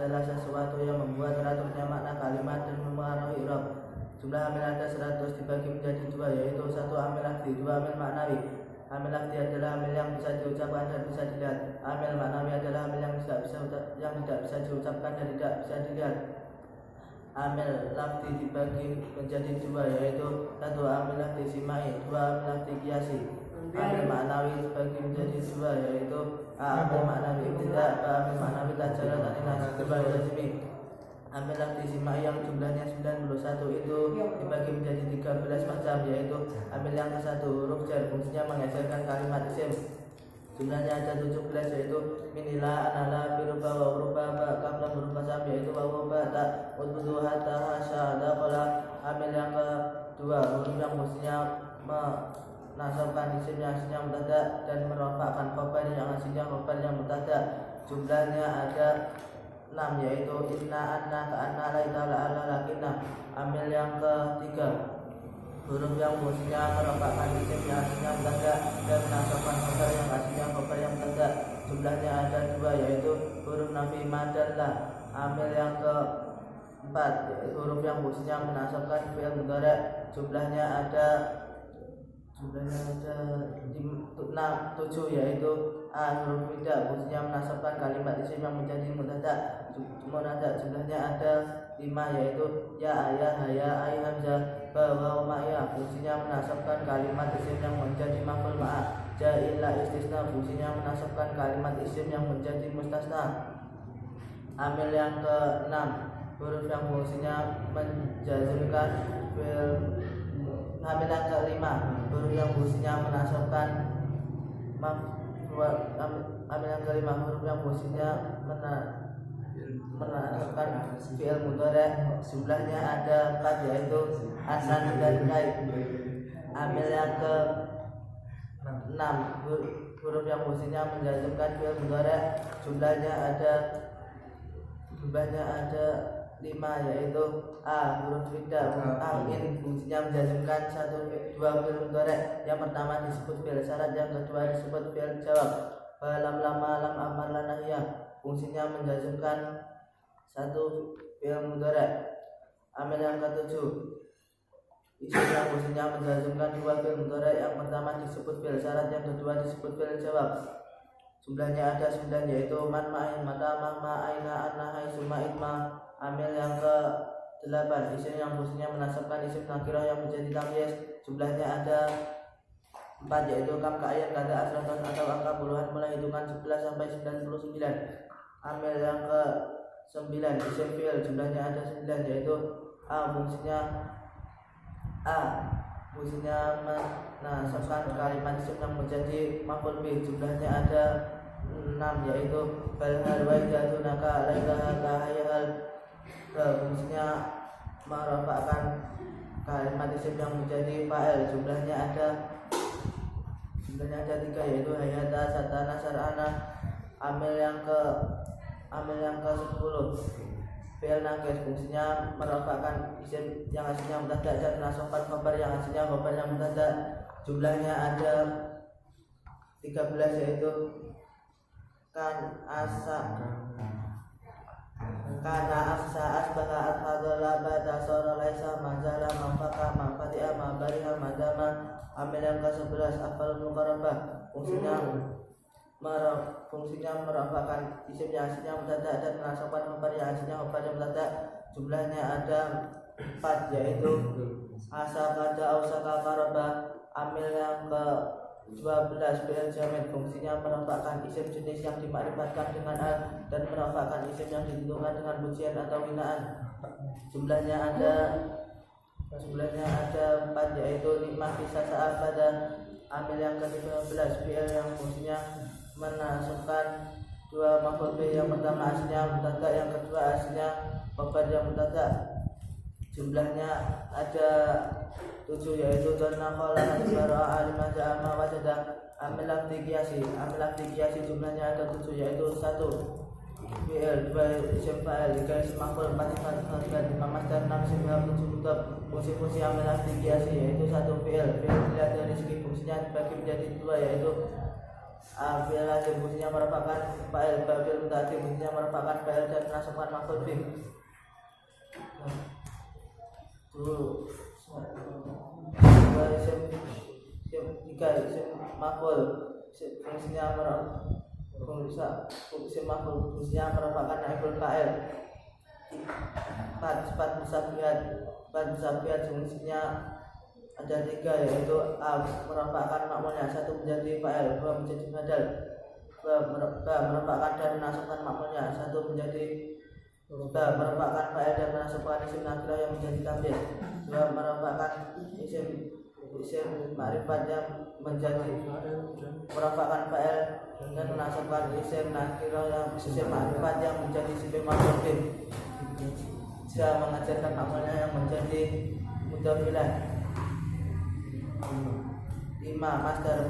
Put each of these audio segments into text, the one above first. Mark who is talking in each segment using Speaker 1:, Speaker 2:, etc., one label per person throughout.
Speaker 1: adalah sesuatu yang membuat teraturnya makna kalimat dan mempengaruhi i'rab. Jumlah amil ada 100 dibagi menjadi dua, yaitu satu amil lafzi, dua amil maknawi. Amil lafzi adalah amil yang bisa diucapkan dan bisa dilihat. Amil maknawi adalah amil yang tidak bisa diucapkan dan tidak bisa dilihat. Amil lafzi dibagi menjadi dua, yaitu satu amil lafzi simai, dua amil lafzi qiyasi. Amil maknawi dibagi menjadi dua, yaitu amil maknawi ibtida, amil maknawi tajarat aninas dibagi lazimi. Amil lafzi simai yang jumlahnya 91 itu dibagi menjadi 13 macam, yaitu amil yang ke-1 huruf jar, fungsinya menggeserkan kalimat isim. Jumlahnya ada 17, yaitu minila, anala, biruba, wauruba, ba, kabla, huruf qasam, yaitu wawu, ba, ta, utbudu, hatta, hasya, dakola. Amil yang kedua huruf yang fungsinya menasabkan isim yang aslinya mubtada dan merofakkan khabar yang aslinya khabar yang mubtada. Jumlahnya ada 6, yaitu inna, anna, ka'anna, laita, la'ala, lakinna. Amil yang ketiga huruf yang fungsinya merofakkan isim yang aslinya mubtada dan menasabkan khabar yang aslinya khabar yang mubtada. Jumlahnya ada 2, yaitu huruf nafi, ma, dan la. Amil yang keempat huruf yang fungsinya menasabkan fi'il mudhari'. Jumlahnya ada 7, yaitu a huruf nida, fungsinya menasabkan kalimat isim yang menjadi mubtada. Jumlahnya ada 5, yaitu ya, ayah, haya, ai, hamzah, ba, waw, ma'ya, fungsinya menasabkan kalimat isim yang menjadi maf'ul ma'a. Ja, illa, istisna, fungsinya menasabkan kalimat isim yang menjadi mustasna. Amil yang ke-6 huruf yang fungsinya menjazmkan fi'il. Amil yang ke-5 huruf yang fungsinya menasabkan amil yang ke-5 huruf yang fungsinya menasabkan fi'il mudhari'. Jumlahnya ada 4, yaitu asan dan kai. Amil yang ke-6 huruf yang fungsinya menjazmkan fi'il mudhari'. Jumlahnya ada 5, yaitu a huruf nida, in, fungsinya menjazmkan 2 fi'il mudhari'. Yang pertama disebut fi'il syarat, yang kedua disebut fi'il jawab. Lam, lama, lam, amar, lanahiyah, fungsinya menjazmkan 1 fi'il mudhari'. Amil yang ke-7 isim yang fungsinya menjazmkan 2 fi'il mudhari'. Yang pertama disebut fi'il syarat, yang kedua disebut fi'il jawab. Jumlahnya ada 9, yaitu man, ma'in, mata, mahma, aina, anna, hai, summa, itma. Amil yang ke-8 isim yang fungsinya menasabkan isim nakirah yang menjadi tamyiz. Jumlahnya ada 4, yaitu kam, ka'ayan, kada, asratan, atau angka puluhan mulai hitungan 11 sampai 99. Amil yang ke-9 isim fi'il, jumlahnya ada 9, yaitu a fungsinya menasabkan kalimat isim yang menjadi maf'ul bih. Jumlahnya ada 6, yaitu bal, hal, wa, jadunaka, alaika, kahayal. Fungsinya merofakkan kalimat isim yang menjadi fa'il. Jumlahnya ada 3, yaitu hayata, satana, sar'ana. Amil yang ke-10 fi'il naqis, fungsinya merofakkan isim yang aslinya mubtada dan menasabkan khabar yang aslinya khabar yang mubtada. Jumlahnya ada 13, yaitu kan, asa, kana, aksa, asbaha, adhadala, bada, sora, laisa, mazala, mafaka, mafati'a, mabariha, madama. Amil yang ke-11 afal muqarrabah, fungsinya merofakkan isim yang aslinya mubtada dan menasabkan khabar yang aslinya khabar yang mubtada. Jumlahnya ada 4, yaitu asa, kada, ausaka, qaraba. Amil yang ke-12 fi'il jamid, fungsinya merofakkan isim jenis yang dimakrifatkan dengan al dan merofakkan isim yang ditentukan dengan pujian atau hinaan. Jumlahnya ada 4, yaitu nikmah, bisa, saat, pada. Amil yang ke-13 fi'il yang fungsinya menasabkan 2 maf'ul bih. Yang pertama aslinya mubtada, yang kedua aslinya khabar yang mubtada. Jumlahnya ada 7, yaitu dhanna, qala, hadbara, alima, ja'ama, wajada. Amil lafzi qiyasi, jumlahnya ada 7, yaitu 1 fi'il, 2 isim fa'il, 3 isim maf'ul, 4 sifat khabar, 5 masdar, 6 isim fi'il, 7 mudhaf. Fungsi-fungsi amil lafzi qiyasi yaitu 1 fi'il dilihat dari segi fungsinya dibagi menjadi 2, yaitu Fi'il lazim fungsinya merupakan fa'il, fi'il muta'addi fungsinya merupakan fa'il dan menasabkan maf'ul bih. Tiga isim maf'ul fungsinya merupakan naibul fa'il. Empat musabihat fungsinya ada tiga, yaitu a merupakan makmulnya, satu menjadi fa'il, dua menjadi badal, ba merupakan dan menasabkan makmulnya, satu menjadi ba merupakan fa'il dan menasabkan isim nakirah yang menjadi tamyiz, dua merupakan isim ma'rifat yang menjadi merupakan fa'il dan menasabkan isim nakirah yang isim ma'rifat yang menjadi sifat maf'ul bih. Dia mengajarkan makmulnya yang menjadi mudzafilah. 5. Masdar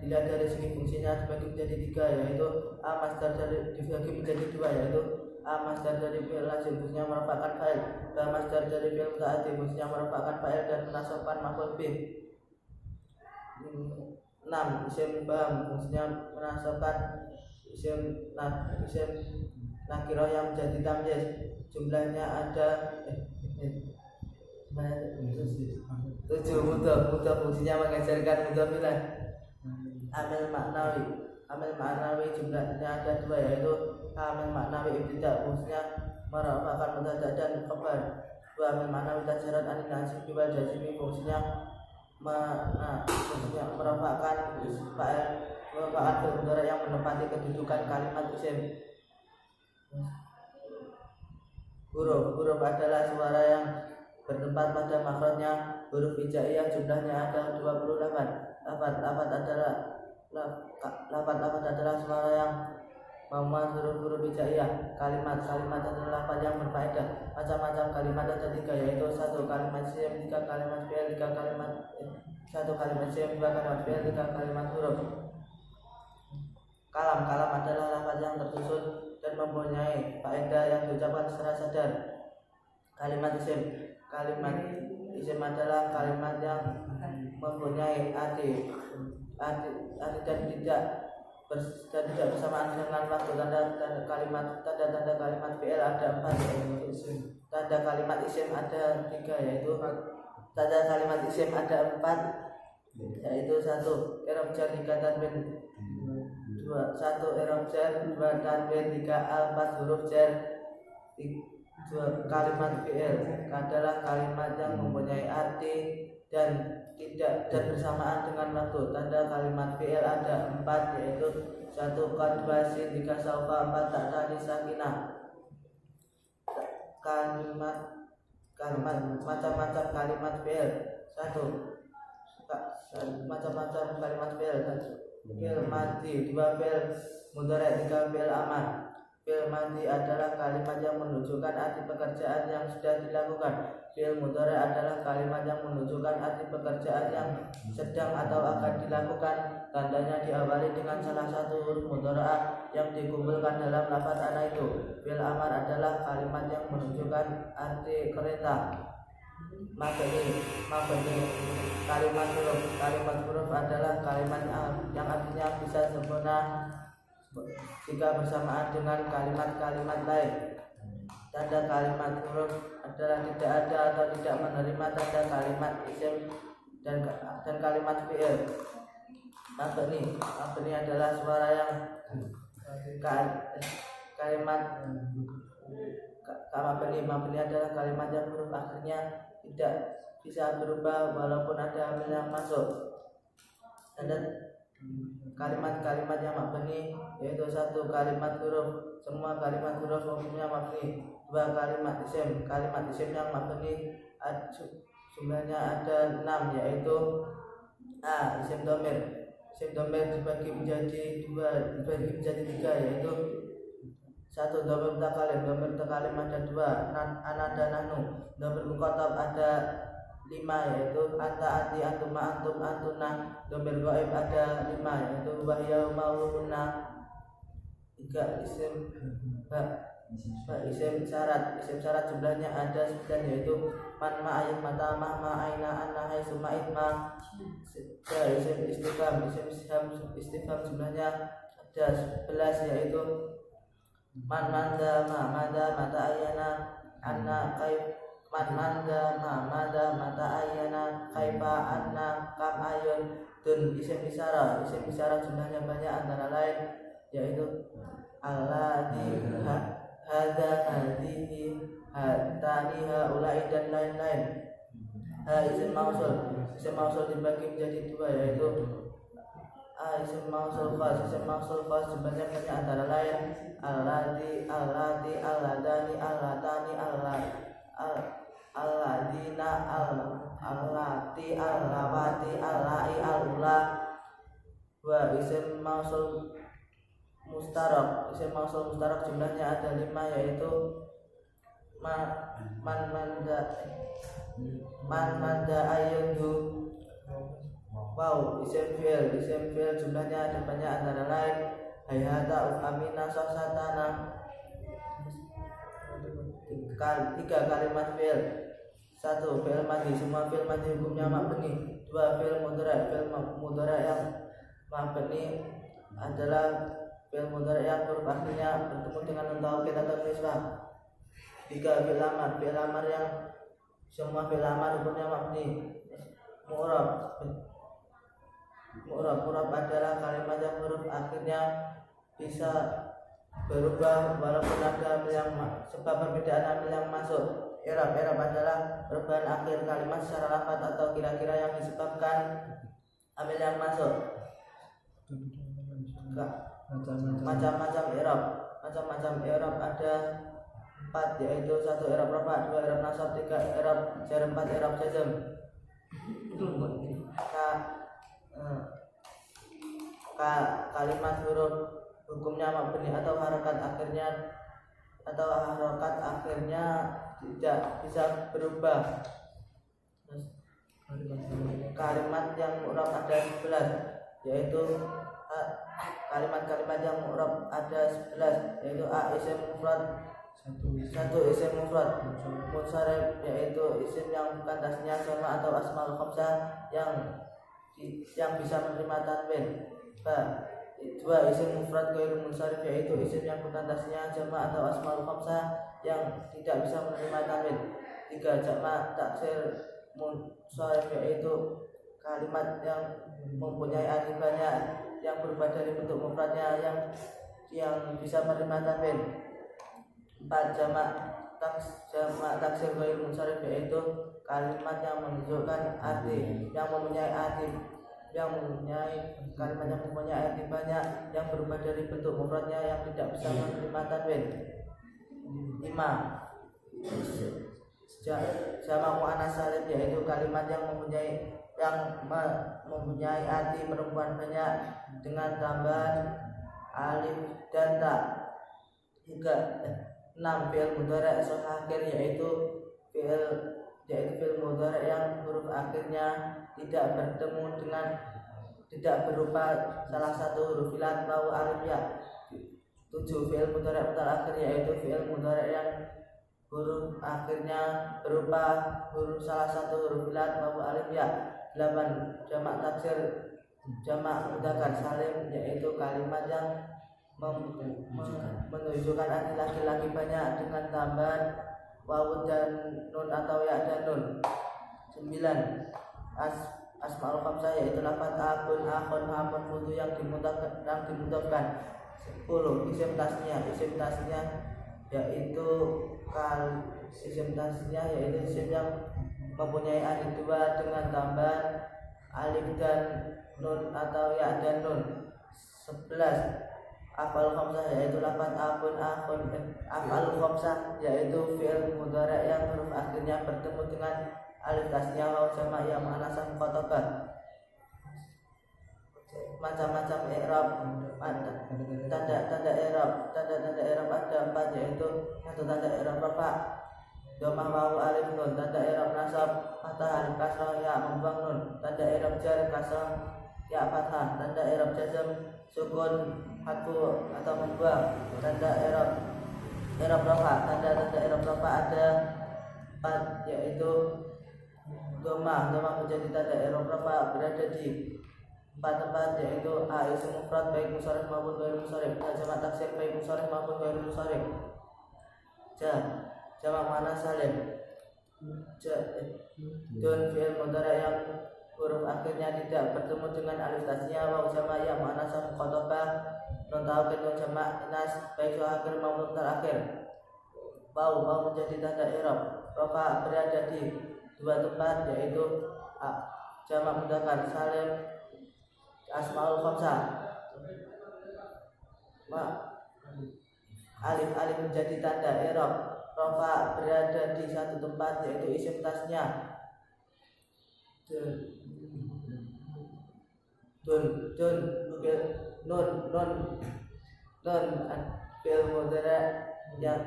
Speaker 1: dilihat dari segi fungsinya dibagi menjadi tiga, yaitu a masdar dibagi menjadi dua, yaitu a masdar dari fi'il lazim fungsinya merupakan fa'il, b masdar dari fi'il muta'addi fungsinya merupakan fa'il dan menasabkan maf'ul bih. 6. Isim bam fungsinya menasabkan isim nakirah yang menjadi tamyiz, jumlahnya ada 7. Mudhaf fungsinya mengajarkan mudzafilah. Amil maknawi jumlahnya ada 2, yaitu amil maknawi ibtida fungsinya merupakan mubtada dan khabar, 2 amil maknawi tajarat anil nasib wal jazmi fungsinya merupakan fa'il, merupakan fi'il mudhari yang menempati kedudukan kalimat isim. Huruf adalah suara yang bertempat pada makhrajnya. Huruf hijaiyah jumlahnya ada 28. Lafaz adalah suara yang memuat huruf hijaiyah. Kalimat adalah lafaz yang berfaedah. Macam-macam kalimat ada 3, yaitu 1 kalimat isim, 3 kalimat fi'il, 1 kalimat isim, 2 kalimat fi'il, 3 kalimat huruf. Kalam adalah lafaz yang tersusun dan mempunyai faedah yang diucapkan secara sadar. Kalimat isim adalah kalimat yang mempunyai arti dan tidak bersamaan dengan waktu. Tanda kalimat fi'il ada 4, tanda kalimat isim ada 3, yaitu tanda kalimat isim ada 4, yaitu 1 i'rab jar 3 tanwin, 1 i'rab jar 2 tanwin, 3 al-4 huruf jar. 2 kalimat fi'il adalah kalimat yang mempunyai arti dan tidak bersamaan dengan waktu. Tanda kalimat fi'il ada 4, yaitu 1 qad, 2 sin, 3 saufa, 4 tak tadi sakinah. Macam-macam kalimat fi'il. 1 macam-macam kalimat fi'il. Fi'il madhi, 2 fi'il mudhari', 3 fi'il amar. Fi'il madhi adalah kalimat yang menunjukkan arti pekerjaan yang sudah dilakukan. Fi'il mudhari' adalah kalimat yang menunjukkan arti pekerjaan yang sedang atau akan dilakukan. Tandanya diawali dengan salah satu huruf mudhari'ah yang dikumpulkan dalam lafaz ana itu. Fi'il amar adalah kalimat yang menunjukkan arti kereta. Mabni kalimat huruf adalah kalimat yang artinya bisa sempurna jika bersamaan dengan kalimat-kalimat lain. Tanda kalimat huruf adalah tidak ada atau tidak menerima tanda kalimat isim dan kalimat fi'il. Mabni adalah suara yang mabni adalah kalimat yang huruf akhirnya tidak bisa berubah walaupun ada amil yang masuk. Dan kalimat-kalimat yang mabni yaitu 1 kalimat huruf, semua kalimat huruf umumnya mabni. 2 kalimat isim yang mabni jumlahnya ada 6, yaitu a isim dhamir dibagi menjadi 3, yaitu 1 dhamir mutakalim ada 2, ana dan nahnu. Dhamir mukhatab ada 5, yaitu anta, anti, antuma, antum, antuna. Dhamir ghaib ada 5, yaitu wahya, mauluna. 3 isim Isim syarat jumlahnya ada 9, yaitu man ma'ayin mata ma aina anna hai summa itma. Isim istifham jumlahnya ada 11, yaitu man manda mata ayana anna kaif man manda mata ayana kaifa anna kam ayun. Dan isim isyarah jumlahnya banyak, antara lain yaitu alladhi hadza hadhihi hatani haula'i dan lain-lain. Isim mausul dibagi menjadi 2, yaitu isim mausul khas jumlahnya banyak, antara lain alladhi allati alladani allatani alladina allati allawati allai alula. Wa isim mausul mustarak jumlahnya ada 5, yaitu man manda ayundu. Wow, isim fi'il jumlahnya ada banyak, antara lain hayata amina sosatana. 3 kalimat fi'il. 1 fi'il madhi, semua fi'il madhi hukumnya mabni. 2 fi'il mudhari yang mabni adalah fi'il mudhari yang huruf akhirnya bertemu dengan nun taukid atau nisbah. 3 fi'il amar yang semua fi'il amar hukumnya mabni. Mu'rab adalah kalimat yang huruf akhirnya bisa berubah walaupun ada amil yang sebab perbedaan amil yang masuk. I'rab adalah perubahan akhir kalimat secara lafaz atau kira-kira yang disebabkan amil yang masuk. Macam-macam i'rab ada 4, yaitu 1 i'rab rafa', 2 i'rab nasab, 3 i'rab jar, 4 i'rab jazm. Kalimat huruf hukumnya mabni atau harakat akhirnya tidak bisa berubah. Kalimat yang mu'rab ada 11, yaitu kalimat yang mu'rab ada 11, yaitu isim mufrad, 1 isim mufrad, munsharif yaitu isim yang bukan tasnya sama atau asmaul khamsah yang bisa menerima tanwin. 2 isim mufrad ghairu munsharif yaitu isim yang bukan tasnya sama atau asmaul khamsah yang tidak bisa menerima tanwin. 3 jamak taksir munsharif yaitu kalimat yang mempunyai arti banyak yang berubah dari bentuk mufradnya yang bisa menerima tanwin. 4 jamak taksir ghairu munsharif yaitu kalimat yang menunjukkan arti kalimat yang mempunyai arti banyak yang berubah dari bentuk mufradnya yang tidak bisa menerima tanwin. 5 jamak muannas salim yaitu kalimat yang mempunyai arti perempuan banyak dengan tambahan alif dan ta. 6 fi'il mudhari' sahih akhir yaitu fi'il mudhari' yang huruf akhirnya tidak berupa salah satu huruf ilat wawu alif ya. 7 fi'il mudhari' mutal akhir yaitu fi'il mudhari' yang huruf akhirnya berupa salah satu huruf ilat wawu alif ya. 8 jamak taksir jamak mudzakkar salim yaitu kalimat yang menunjukkan arti laki-laki banyak dengan tambahan wawu dan nun atau ya dan nun. 9 asmaul khamsah yaitu lafaz akun hamun fudu yang dimudafkan. 10 isim tasnya yaitu isim yang mempunyai arti 2 dengan tambahan alif dan nun atau ya dan nun. 11 afal khamsah yaitu lafaz afal khamsah yaitu fi'il mudhari' yang huruf akhirnya bertemu dengan alif tasnya waw jamak yang ma'anasan khotoban. Macam-macam i'rab tanda i'rab ada 4 yaitu 1 tanda i'rab rafa' dhammah wawu alif nun, tanda i'rab nasab fathah alif kasrah ya membuang nun, tanda i'rab jar kasrah ya fathah, tanda i'rab jazm sukun hatfu atau membuang, tanda i'rab I'rab rafa. Tanda-tanda i'rab rafa ada 4, yaitu dhamma menjadi tanda i'rab rafa berada di 4 tempat, yaitu a isim mufrad baik musharif maupun ghair musharif, jamak taksir baik musharif maupun ghair musharif, jamak muannas salim, dun fi'il mudhari yang huruf akhirnya tidak bertemu dengan alif tasnya, waw jamak ya muannas mukhatabah, nun taukid nun jamak inas baik akhir maupun terakhir. Waw menjadi tanda i'rab rafa berada di 2 tempat, yaitu jamak mudzakkar salim asmaul khamsah. Alif menjadi tanda i'rab rafa berada di 1 tempat, yaitu isim tasnya nun fi'il mudhari yang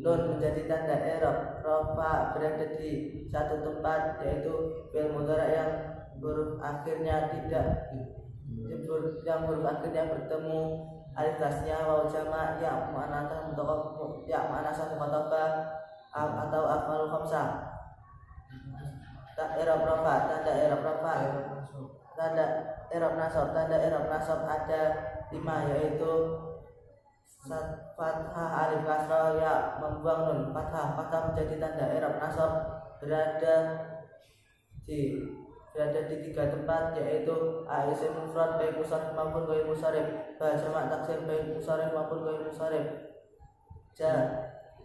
Speaker 1: nun menjadi tanda i'rab rafa berada di 1 tempat, yaitu fi'il mudhari yang huruf akhirnya bertemu alif tasnya, waw jamak ya muannats mukhatabah atau af'alul khamsah. I'rab rafa, tanda i'rab rafa, tanda i'rab nasab. Tanda i'rab nasab ada 5, yaitu fathah alif kasrah ya membuang nun. Fathah menjadi tanda i'rab nasab berada di 3 tempat, yaitu a isim mufrad baik musharif maupun ghair musharif, ba jamak taksir baik musharif maupun ghair musharif, ja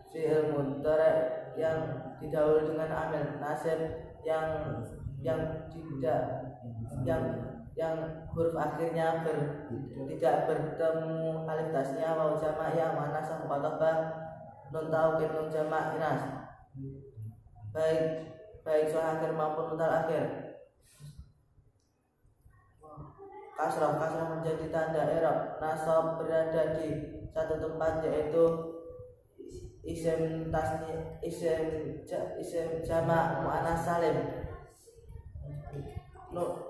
Speaker 1: fi'il mudhari yang didahului dengan amil nasib yang huruf akhirnya tidak bertemu alif tasnya, waw jamak ya muannas mukhatabah, nun taukid nun jamak inas baik soal akhir maupun mutal akhir. Kasrah menjadi tanda i'rab nasab berada di 1 tempat, yaitu isim tasni isim jamak muannas salim.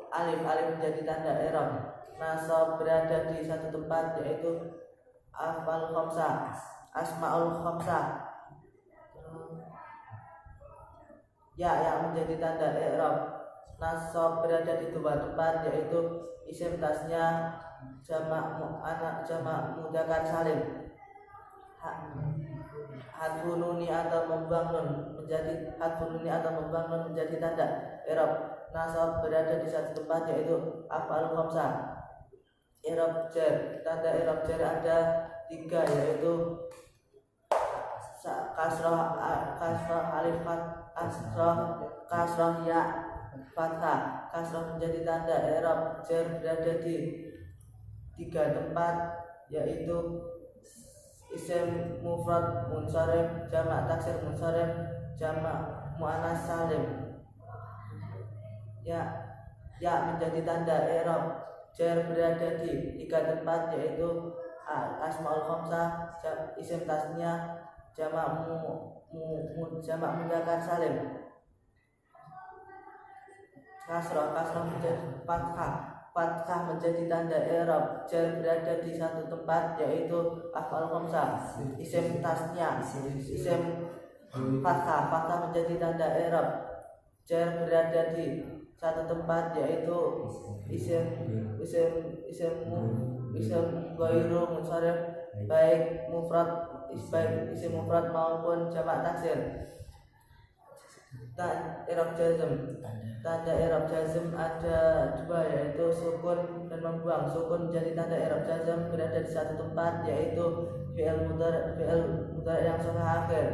Speaker 1: Alif menjadi tanda i'rab nasab berada di 1 tempat, yaitu af'al khamsah asmaul khamsah. Ya menjadi tanda i'rab nasab berada di 2 tempat, yaitu isim tasnya jamak mudzakkar salim. Hadfun nuni atau membuang nun menjadi tanda i'rab nasab berada di 1 tempat, yaitu af'alul khamsah. I'rab jar, tanda i'rab jar ada 3, yaitu kasrah alif kasrah ya fathah. Kasrah menjadi tanda i'rab jar berada di 3 tempat, yaitu isim mufrad munsharif, jamak taksir munsharif, jamak muannas salim. Ya menjadi tanda i'rab jar berada di 3 tempat, yaitu asmaul khamsah, isim tasnya jamak mudzakkar salim. Kasrah menjadi fathah menjadi tanda i'rab jar berada di 1 tempat, yaitu af'al khamsah, isim tasnya isim fathah menjadi tanda i'rab jar berada di 1 tempat, yaitu isim ghairu munsharif baik isim mufrad maupun jamak taksir. I'rab jazm, tanda i'rab jazm ada 2, yaitu sukun dan membuang. Sukun menjadi tanda i'rab jazm berada di 1 tempat, yaitu fi'il mudhari yang sahih akhir.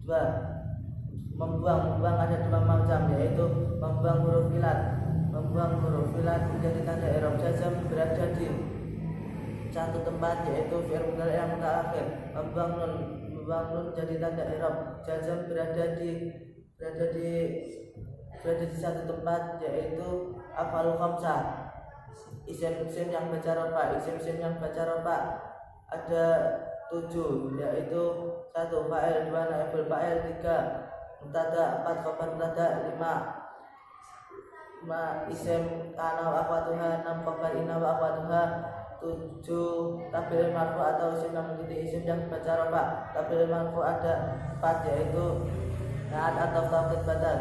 Speaker 1: 2. Membuang ada 2 macam, yaitu membuang huruf ilat menjadi tanda i'rab jazm berada di 1 tempat, yaitu fi'il mudhari yang mutaakhir. Membuang nun menjadi tanda i'rab jazm berada di 1 tempat, yaitu af'alul khamsah. Isim yang baca rafa ada 7, yaitu 1 fa'il, 2 naibul fa'il, 3 mubtada, 4 khabar mubtada, 5 isim ana wa akhwatuha, 6 khabar inna wa akhwatuha, 7 tabel marfu atau isim yang mengikuti isim yang dibaca rafa. Tabel marfu ada 4 yaitu naat atau taukid badal.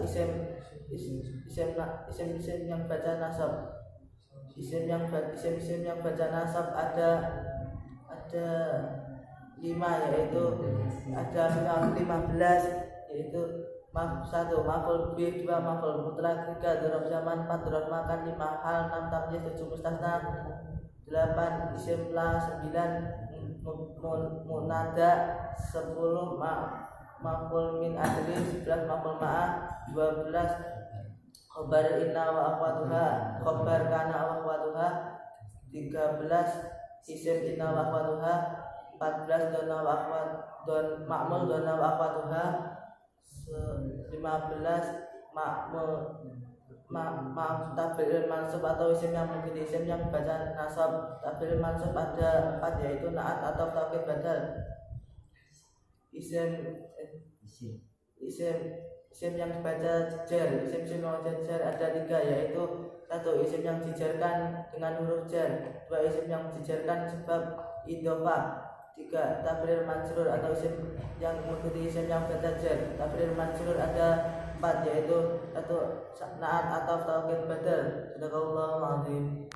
Speaker 1: Isim yang baca nasab. Isim yang baca nasab ada 5 yaitu ada 15 yaitu 1 maf'ul bih, 2 maf'ul mutlak, 3 dzaraf zaman, 4 dzaraf makan, 5 hal, 6 tamyiz, 7 mustasna, 8 isim la, 9 munada, 10 maf'ul min ajli, 11 maf'ul ma'ah, 12 khabar inna wa akhwatuha, khabar kana wa akhwatuha, 13 isim inna wa akhwatuha, 14 dona wa akhwat don ma'mul dona wa akhwatuha, 15 tabel mansub atau isim yang mengikuti isim yang baca nasab. Tabel mansub ada 4 yaitu naat atau taukid badal. Isim yang dibaca jar. Isim yang dibaca jar ada 3 yaitu 1 isim yang dijarkan dengan huruf jar, 2 isim yang dijarkan sebab idhofah, 3 tabrir majrur atau isim yang mengikuti isim yang baca jar. Tabrir majrur ada 4 yaitu 1 naat atau taukid badal. Sadaqallahul azim.